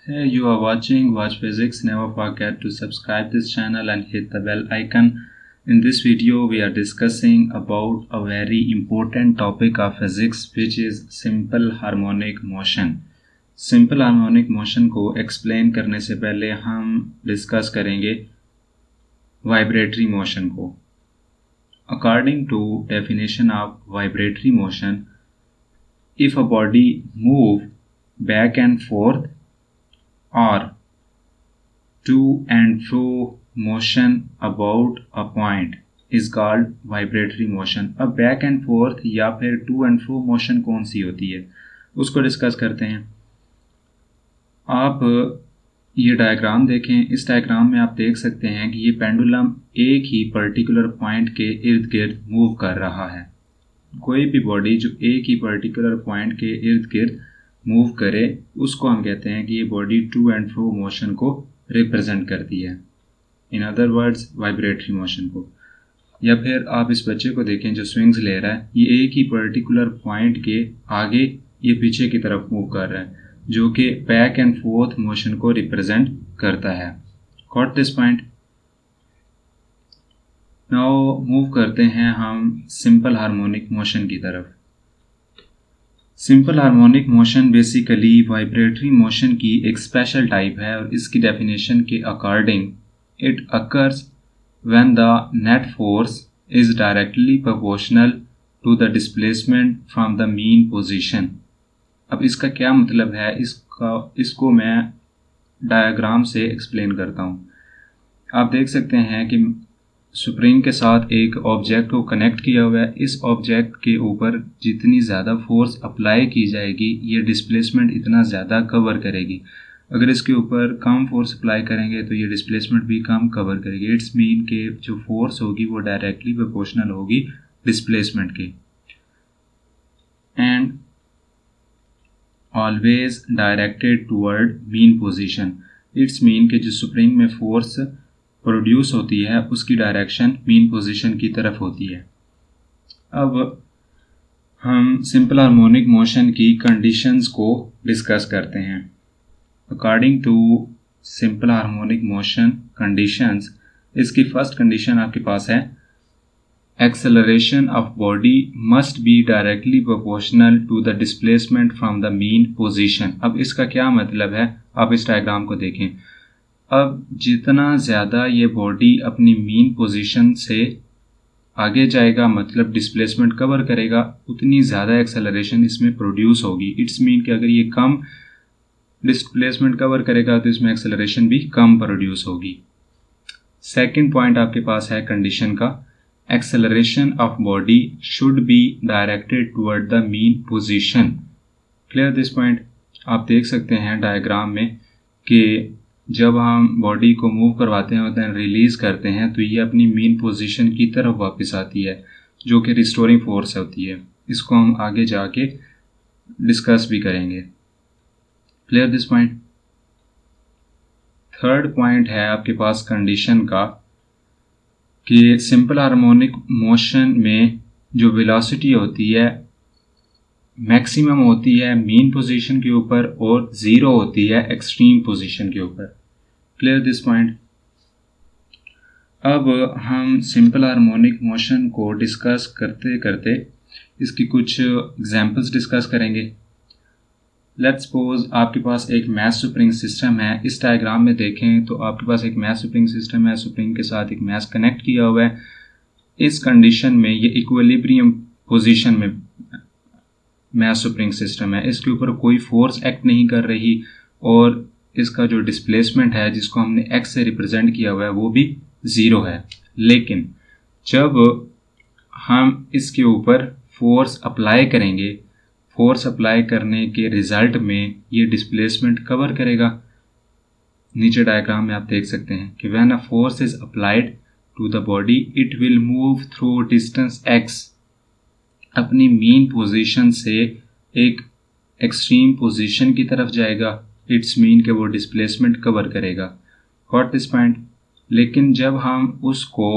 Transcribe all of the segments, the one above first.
Hey, you are watching Watch Physics. Never forget to subscribe this channel and hit the bell icon. In this video, we are discussing about a very important topic of physics, which is simple harmonic motion. Simple harmonic motion को explain करने से पहले हम discuss करेंगे vibratory motion को. According to definition of vibratory motion, if a body move back and forth or to and fro motion about a point is called vibratory motion. अब back and forth या फिर to and fro motion कौन सी होती है उसको discuss करते हैं. आप ये डायग्राम देखें. इस डायग्राम में आप देख सकते हैं कि ये पेंडुलम एक ही पर्टिकुलर पॉइंट के इर्द गिर्द मूव कर रहा है. कोई भी बॉडी जो एक ही पर्टिकुलर पॉइंट के इर्द गिर्द मूव करे उसको हम कहते हैं कि ये body to and fro motion को रिप्रेजेंट करती है. In other words vibratory motion को. या फिर आप इस बच्चे को देखें जो स्विंग्स ले रहा है. ये एक ही पर्टिकुलर पॉइंट के आगे ये पीछे की तरफ मूव कर रहा है जो कि बैक एंड फोर्थ मोशन को रिप्रेजेंट करता है. Got this point. Now move करते हैं हम सिंपल हार्मोनिक मोशन की तरफ. Simple harmonic motion basically vibratory motion की एक स्पेशल टाइप है और इसकी डेफिनेशन के according it occurs when the net force is directly proportional to the displacement from the mean position. अब इसका क्या मतलब है इसको मैं डायग्राम से एक्सप्लेन करता हूँ. आप देख सकते हैं कि स्प्रिंग के साथ एक ऑब्जेक्ट को कनेक्ट किया हुआ है. इस ऑब्जेक्ट के ऊपर जितनी ज़्यादा फोर्स अप्लाई की जाएगी ये डिस्प्लेसमेंट इतना ज़्यादा कवर करेगी. अगर इसके ऊपर कम फोर्स अप्लाई करेंगे तो ये डिस्प्लेसमेंट भी कम कवर करेगी. इट्स मीन के जो फोर्स होगी वो डायरेक्टली प्रोपोर्शनल होगी डिस्प्लेसमेंट के. And always directed toward mean position. It's mean के जो स्प्रिंग में फोर्स प्रोड्यूस होती है उसकी डायरेक्शन मीन पोजीशन की तरफ होती है. अब हम सिंपल हार्मोनिक मोशन की कंडीशंस को डिस्कस करते हैं. According to simple harmonic motion conditions, इसकी फर्स्ट कंडीशन आपके पास है acceleration of body must be directly proportional to the displacement from the mean position. अब इसका क्या मतलब है आप इस डायग्राम को देखें. अब जितना ज़्यादा ये बॉडी अपनी मीन पोजीशन से आगे जाएगा मतलब डिस्प्लेसमेंट कवर करेगा उतनी ज़्यादा एक्सेलरेशन इसमें प्रोड्यूस होगी. इट्स मीन कि अगर ये कम डिस्प्लेसमेंट कवर करेगा तो इसमें एक्सेलरेशन भी कम प्रोड्यूस होगी. सेकंड पॉइंट आपके पास है कंडीशन का acceleration of body should be directed toward the mean position. Clear this point. आप देख सकते हैं डायग्राम में कि जब हम बॉडी को मूव करवाते हैं और देन रिलीज़ करते हैं तो ये अपनी मीन पोजीशन की तरफ वापस आती है जो कि रिस्टोरिंग फोर्स होती है. इसको हम आगे जाके डिस्कस भी करेंगे. Clear this point. Third point है आपके पास कंडीशन का कि सिंपल हार्मोनिक मोशन में जो वेलोसिटी होती है मैक्सिमम होती है मीन पोजीशन के ऊपर और ज़ीरो होती है एक्सट्रीम पोजीशन के ऊपर. Clear this point. अब हम सिंपल हार्मोनिक मोशन को डिस्कस करते करते इसकी कुछ एग्जांपल्स डिस्कस करेंगे. लेट्स सपोज आपके पास एक मैस स्प्रिंग सिस्टम है. इस डायग्राम में देखें तो आपके पास एक मैस स्प्रिंग सिस्टम है. स्प्रिंग के साथ एक मैस कनेक्ट किया हुआ है. इस कंडीशन में ये इक्विलिब्रियम पोजीशन में मैस स्प्रिंग सिस्टम है. इसके ऊपर कोई फोर्स एक्ट नहीं कर रही और इसका जो डिस्प्लेसमेंट है जिसको हमने एक्स से रिप्रेजेंट किया हुआ है वो भी ज़ीरो है. लेकिन जब हम इसके ऊपर फोर्स अप्लाई करेंगे फोर्स अप्लाई करने के रिजल्ट में ये डिस्प्लेसमेंट कवर करेगा. नीचे डायग्राम में आप देख सकते हैं कि when a force is applied to the body it will move through distance x. अपनी मीन पोजीशन से एक एक्सट्रीम पोजीशन की तरफ जाएगा. इट्स मीन कि वो डिस्प्लेसमेंट कवर करेगा. Got this point. लेकिन जब हम उसको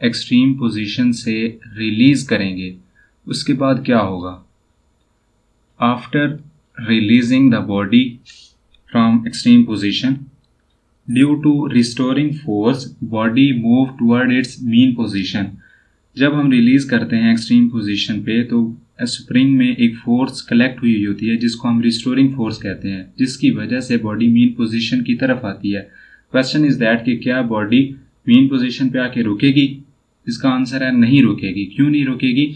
एक्सट्रीम पोजीशन से रिलीज़ करेंगे उसके बाद क्या होगा. After releasing the body from extreme position. Due to restoring force, body move toward its mean position. जब हम रिलीज करते हैं एक्सट्रीम पोजीशन पे तो स्प्रिंग में एक फोर्स कलेक्ट हुई होती है जिसको हम रिस्टोरिंग फोर्स कहते हैं, जिसकी वजह से बॉडी मीन पोजीशन की तरफ आती है। क्वेश्चन इज दैट कि क्या बॉडी मीन पोजीशन पे आके रुकेगी? इसका आंसर है नहीं रुकेगी। क्यों नहीं रुकेगी?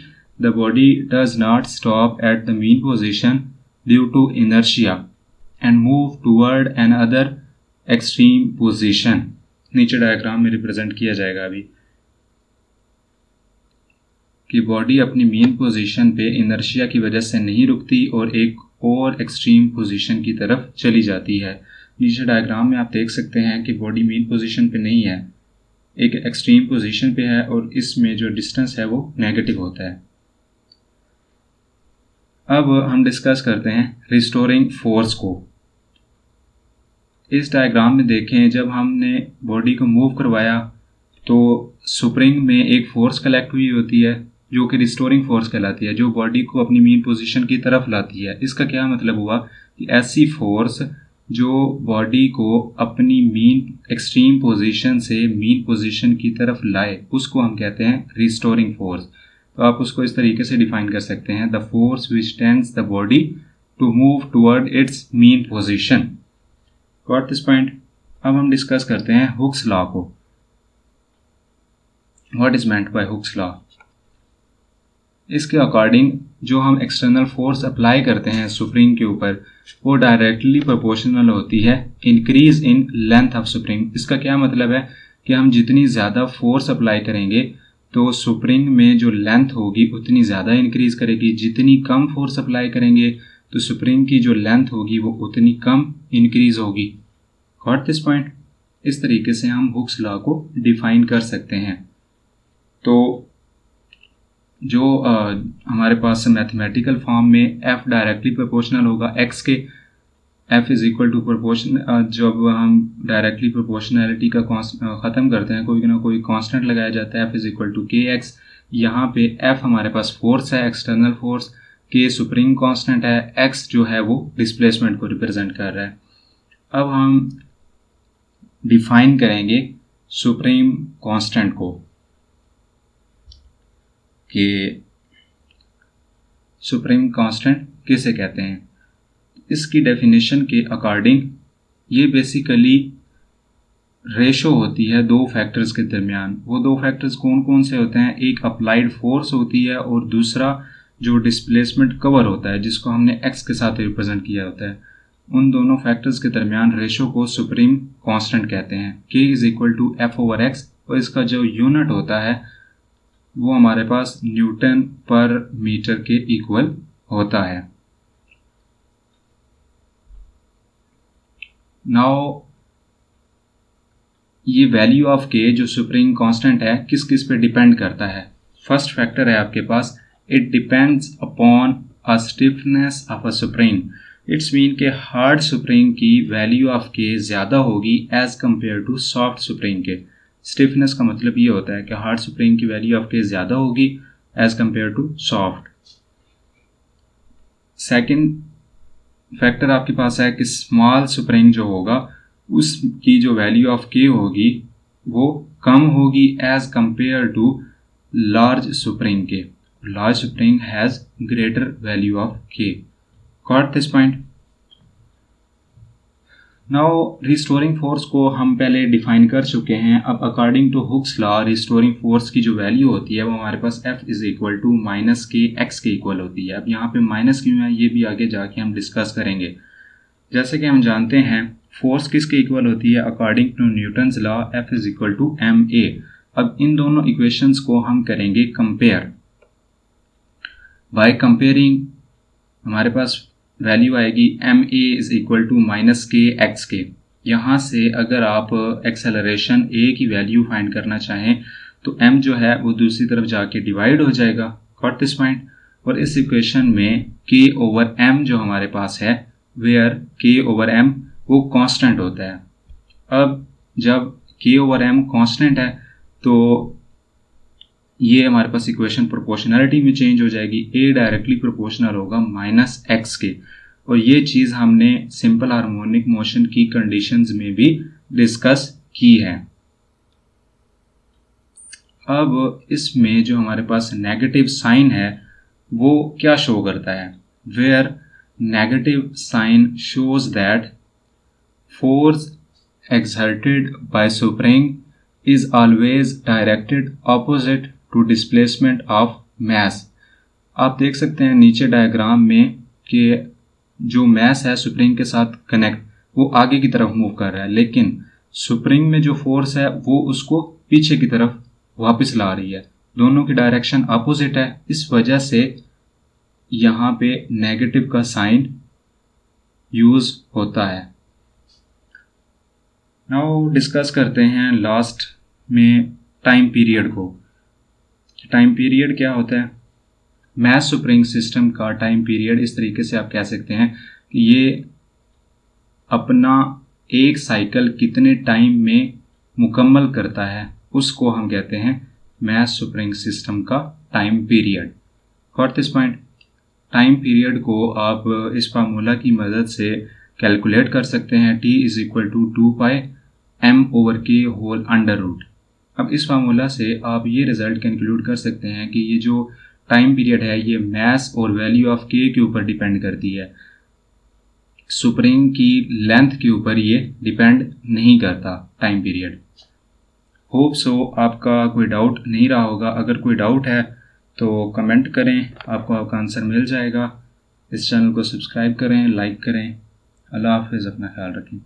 The body does not stop at the mean position due to inertia and move toward another extreme position. नीचे डायग्राम में रिप्रेजेंट किया जाएगा अभी कि बॉडी अपनी मीन पोजीशन पे इनर्शिया की वजह से नहीं रुकती और एक और एक्सट्रीम पोजीशन की तरफ चली जाती है। नीचे डायग्राम में आप देख सकते हैं कि बॉडी मीन पोजीशन पे नहीं है, एक एक्सट्रीम पोजीशन पे है और इसमें जो डिस्टेंस है वो नेगेटिव होता है। अब हम डिस्कस करते हैं रिस्टोरिंग फोर्स को। इस डायग्राम में देखें, जब हमने बॉडी को मूव करवाया तो स्प्रिंग में एक फोर्स कलेक्ट हुई होती है जो कि रिस्टोरिंग फोर्स कहलाती है, जो बॉडी को अपनी मीन पोजीशन की तरफ लाती है। इसका क्या मतलब हुआ कि ऐसी फोर्स जो बॉडी को अपनी मीन एक्सट्रीम पोजीशन से मीन पोजीशन की तरफ लाए उसको हम कहते हैं रिस्टोरिंग फोर्स। तो आप उसको इस तरीके से डिफाइन कर सकते हैं, the force which tends the body to move toward its mean position. Got this point? अब हम डिस्कस करते हैं हुक्स लॉ को। What is meant by Hooke's law? इसके अकॉर्डिंग जो हम एक्सटर्नल फोर्स अप्लाई करते हैं स्प्रिंग के ऊपर वो डायरेक्टली प्रोपोर्शनल होती है increase in length of spring. इसका क्या मतलब है कि हम जितनी ज़्यादा फोर्स अप्लाई करेंगे तो स्प्रिंग में जो लेंथ होगी उतनी ज़्यादा इंक्रीज करेगी, जितनी कम फोर्स अप्लाई करेंगे तो स्प्रिंग की जो लेंथ होगी वो उतनी कम इंक्रीज होगी। Got this point? इस तरीके से हम हुक्स लॉ को डिफाइन कर सकते हैं। तो जो हमारे पास मैथमेटिकल फॉर्म में f डायरेक्टली प्रोपोर्शनल होगा x के, f is equal to proportion. जब हम डायरेक्टली प्रोपोर्शनैलिटी का ख़त्म करते हैं कोई ना कोई कांस्टेंट लगाया जाता है, f इज इक्वल टू के एक्स। यहाँ पे f हमारे पास फोर्स है, external force, k spring constant है, x जो है वो डिस्प्लेसमेंट को रिप्रेजेंट कर रहा है। अब हम डिफाइन करेंगे सुप्रीम कांस्टेंट को कि सुप्रीम कांस्टेंट किसे कहते हैं। इसकी डेफिनेशन के अकॉर्डिंग ये बेसिकली रेशो होती है दो फैक्टर्स के दरमियान। वो दो फैक्टर्स कौन कौन से होते हैं? एक अप्लाइड फोर्स होती है और दूसरा जो डिस्प्लेसमेंट कवर होता है जिसको हमने x के साथ रिप्रेजेंट किया होता है। उन दोनों फैक्टर्स के दरमियान रेशो को सुप्रीम कांस्टेंट कहते हैं। k is equal to F over x और इसका जो यूनिट होता है वो हमारे पास न्यूटन पर मीटर के इक्वल होता है। नाउ ये वैल्यू ऑफ k जो सुप्रीम कांस्टेंट है किस किस पे डिपेंड करता है? फर्स्ट फैक्टर है आपके पास, it depends upon a stiffness of a spring. It's mean के हार्ड स्प्रिंग की वैल्यू ऑफ k ज़्यादा होगी as compare to soft spring के। स्टिफनेस का मतलब ये होता है कि हार्ड स्प्रिंग की वैल्यू ऑफ k ज़्यादा होगी as compare to soft. Second factor आपके पास है कि स्मॉल स्प्रिंग जो होगा उसकी जो वैल्यू ऑफ k होगी वो कम होगी as compare to large spring के। Large spring has greater value of k। Got this point? Now restoring force को हम पहले डिफाइन कर चुके हैं। अब according to Hooke's law restoring force की जो वैल्यू होती है वो हमारे पास F is equal to minus k x के इक्वल होती है। अब यहाँ पे माइनस क्यों है ये भी आगे जाके हम डिस्कस करेंगे। जैसे कि हम जानते हैं फोर्स किसके इक्वल होती है? According to Newton's law F is equal to ma। अब इन दोनों इक्वेशंस को हम करेंगे कंपेयर। बाय कंपेयरिंग हमारे पास वैल्यू आएगी ma is equal to minus k x के। यहाँ से अगर आप एक्सेलरेशन a की वैल्यू फाइंड करना चाहें तो m जो है वो दूसरी तरफ जाके डिवाइड हो जाएगा। Got this point? और इस इक्वेशन में k ओवर m जो हमारे पास है वेयर k ओवर m वो कांस्टेंट होता है। अब जब k ओवर m कांस्टेंट है तो ये हमारे पास इक्वेशन प्रोपोर्शनैलिटी में चेंज हो जाएगी। a डायरेक्टली प्रोपोर्शनल होगा माइनस एक्स के और ये चीज़ हमने सिंपल हार्मोनिक मोशन की कंडीशंस में भी डिस्कस की है। अब इसमें जो हमारे पास नेगेटिव साइन है वो क्या शो करता है, where negative sign shows that force exerted by spring is always directed opposite to displacement of mass। आप देख सकते हैं नीचे डायग्राम में कि जो मैस है स्प्रिंग के साथ कनेक्ट वो आगे की तरफ मूव कर रहा है, लेकिन स्प्रिंग में जो फोर्स है वो उसको पीछे की तरफ वापस ला रही है। दोनों की डायरेक्शन अपोजिट है, इस वजह से यहाँ पे नेगेटिव का साइन यूज होता है। नाउ डिस्कस करते हैं लास्ट में टाइम पीरियड को। टाइम पीरियड क्या होता है? मैस स्प्रिंग सिस्टम का टाइम पीरियड इस तरीके से आप कह सकते हैं कि ये अपना एक साइकिल कितने टाइम में मुकम्मल करता है उसको हम कहते हैं मैस स्प्रिंग सिस्टम का time period. Got this point? Time period को आप इस फार्मूला की मदद से कैलकुलेट कर सकते हैं, T is equal to 2πm/k²। अब इस फार्मूला से आप ये रिजल्ट कंक्लूड कर सकते हैं कि ये जो टाइम पीरियड है ये मैस और वैल्यू ऑफ k के ऊपर डिपेंड करती है, स्प्रिंग की लेंथ के ऊपर ये डिपेंड नहीं करता टाइम पीरियड। होप सो आपका कोई डाउट नहीं रहा होगा। अगर कोई डाउट है तो कमेंट करें, आपको आपका आंसर मिल जाएगा। इस चैनल को सब्सक्राइब करें, लाइक करें। अल्लाह हाफिज़, अपना ख्याल रखें।